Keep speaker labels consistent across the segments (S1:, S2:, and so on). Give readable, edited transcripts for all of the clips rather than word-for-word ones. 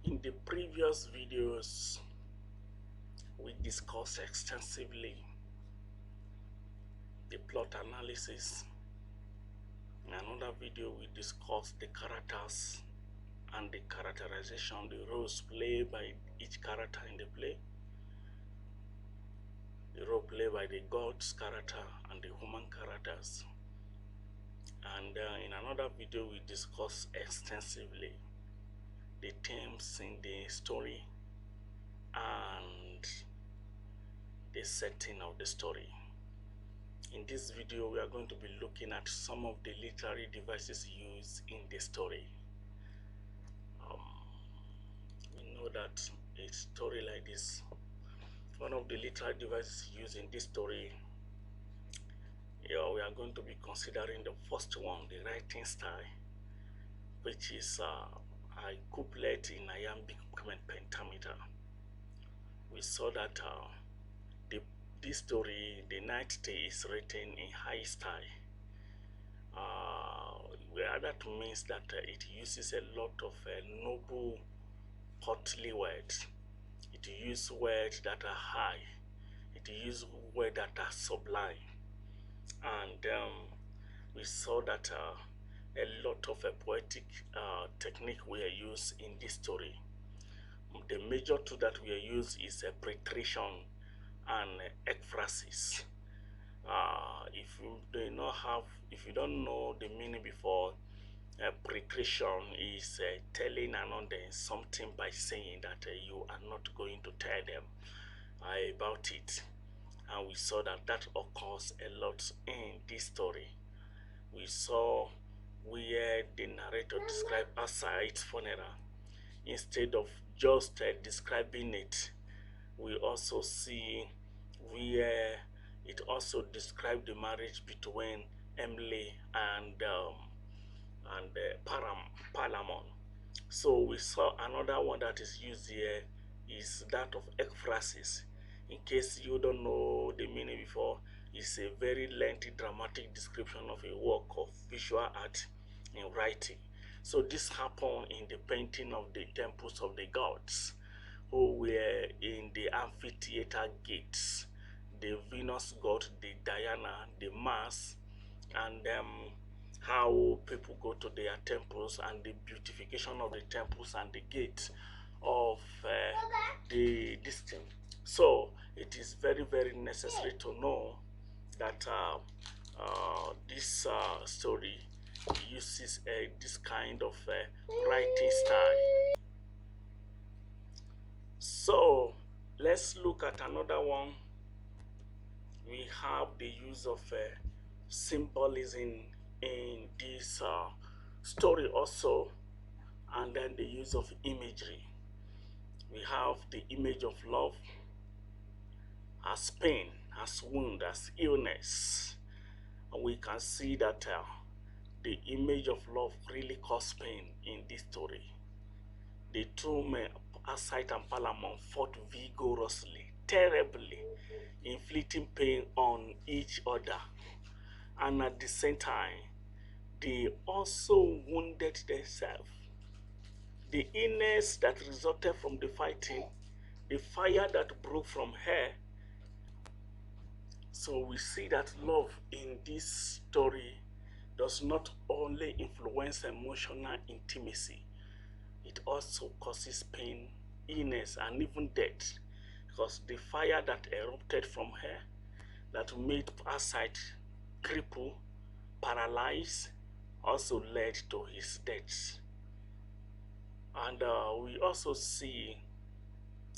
S1: In the previous videos, we discussed extensively the plot analysis. In another video, we discussed the characters and the characterization, the roles played by each character in the play, the role played by the god's character and the human characters. And in another video, we discussed extensively the themes in the story and the setting of the story. In this video, we are going to be looking at some of the literary devices used in the story. We know that a story like this, one of the literary devices used in this story, we are going to be considering the first one, the writing style, which is a couplet in iambic pentameter. We saw that this story, The Night Day, is written in high style. Where that means that it uses a lot of noble, courtly words. It uses words that are high. It uses words that are sublime. And we saw that a lot of poetic technique were used in this story. The major tool that we use is preterition and ekphrasis. If you don't know the meaning before, preterition is telling another something by saying that you are not going to tell them about it. And we saw that occurs a lot in this story. We saw where the narrator described Asaite's funeral. Instead of just describing it, we also see where it also described the marriage between Emily and Palamon. So we saw another one that is used here is that of ekphrasis. In case you don't know the meaning before, it's a very lengthy dramatic description of a work of visual art in writing. So this happened in the painting of the temples of the gods, who were in the amphitheater gates, the Venus god, the Diana, the Mars, and how people go to their temples, and the beautification of the temples and the gate of the distance. So it is very, very necessary to know that this story uses this kind of writing style. So let's look at another one. We have the use of symbolism in this story also, and then the use of imagery. We have the image of love as pain, as wound, as illness. And we can see that the image of love really caused pain in this story. The two men, Asite and Palamon, fought vigorously, terribly, inflicting pain on each other. And at the same time, they also wounded themselves. The illness that resulted from the fighting, the fire that broke from her. So we see that love in this story does not only influence emotional intimacy, it also causes pain, illness, and even death. Because the fire that erupted from her, that made Asite cripple, paralyzed, also led to his death. And we also see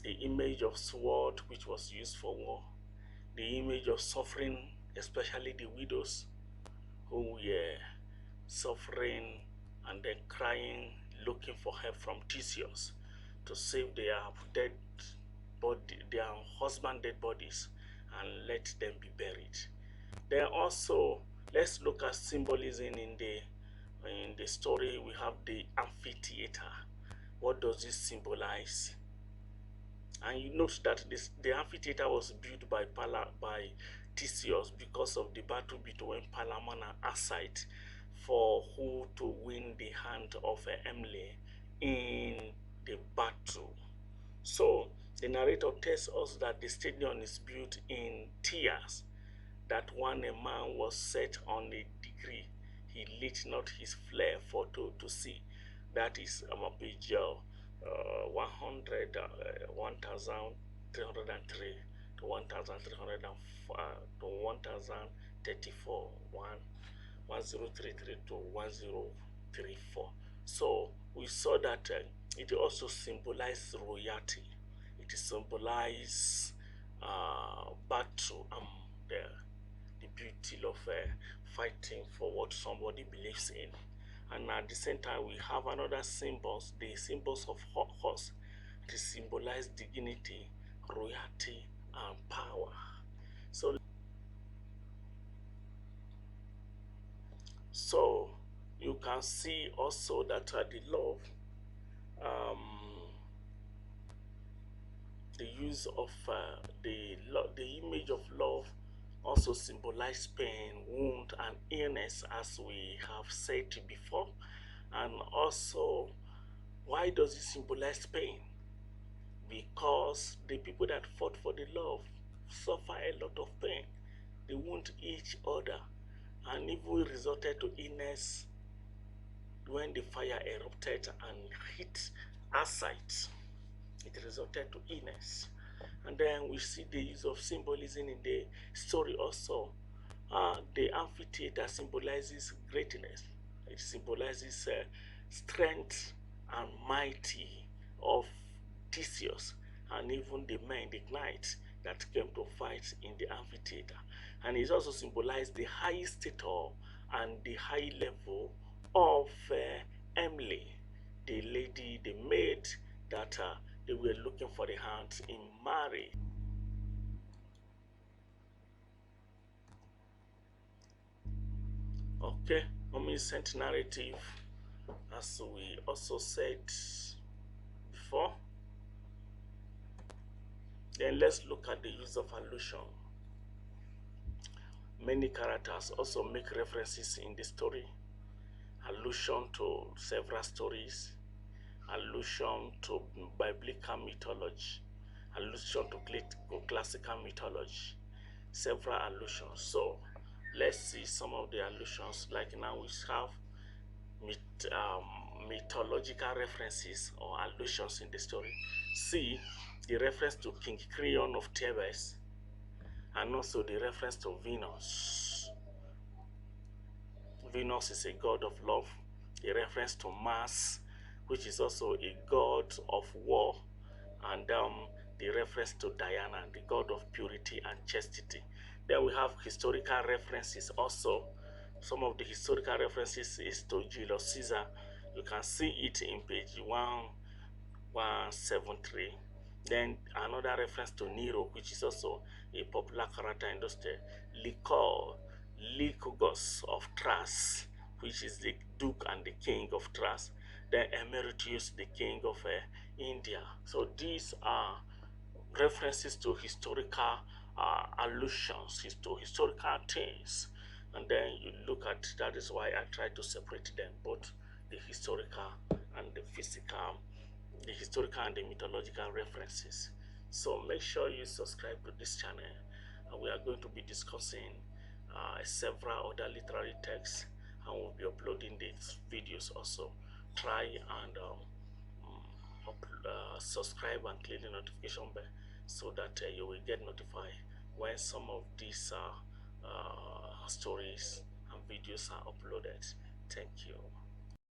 S1: the image of sword, which was used for war, the image of suffering, especially the widows who were suffering and then crying, looking for help from Theseus to save their dead body, their husband dead bodies, and let them be buried. Then also, let's look at symbolism in the story. We have the amphitheater. What does this symbolize? And you note that the amphitheater was built by Theseus because of the battle between Palamon and Asite for who to win the hand of Emily in the battle. So the narrator tells us that the stadium is built in tears, that when a man was set on a degree, he lit not his flare for to see. That is page 100, 1303 to 1300 to 1034, 1033 to 1034. So we saw that it also symbolized royalty. It symbolizes battle and the beauty of fighting for what somebody believes in. And at the same time, we have another symbols, the symbols of horse. It symbolize dignity, royalty, and power. So you can see also that the love, um, the use of the image of love also symbolize pain, wound, and illness, as we have said before. And also, why does it symbolize pain? Because the people that fought for the love suffer a lot of pain. They wound each other, and even resulted to illness when the fire erupted and hit our site. It resulted to illness. And then we see the use of symbolism in the story also. The amphitheater symbolizes greatness. It symbolizes strength and mighty of Theseus and even the men, the knights that came to fight in the amphitheater. And it also symbolizes the high status and the high level of Emily, the lady, the maid that they were looking for the hand in marriage. Okay, omniscient narrative, as we also said before. Then let's look at the use of allusion. Many characters also make references in the story, allusion to several stories, allusion to biblical mythology, allusion to classical mythology, several allusions. So let's see some of the allusions. Like now we have mythological references or allusions in the story. See the reference to King Creon of Thebes, and also the reference to Venus. Venus is a god of love. A reference to Mars, which is also a god of war, and the reference to Diana, the god of purity and chastity. Then we have historical references also. Some of the historical references is to Julius Caesar. You can see it in page 1173. Then another reference to Nero, which is also a popular character in those days. Lycurgus of Thrace, which is the Duke and the King of Thrace. Then Emeritus, the King of India. So these are references to historical allusions, to historical things. And then you look at, that is why I try to separate them, both the historical and the physical, the historical and the mythological references. So make sure you subscribe to this channel. We are going to be discussing several other literary texts, and we'll be uploading these videos also. Try and subscribe and click the notification bell so that you will get notified when some of these stories and videos are uploaded. Thank you.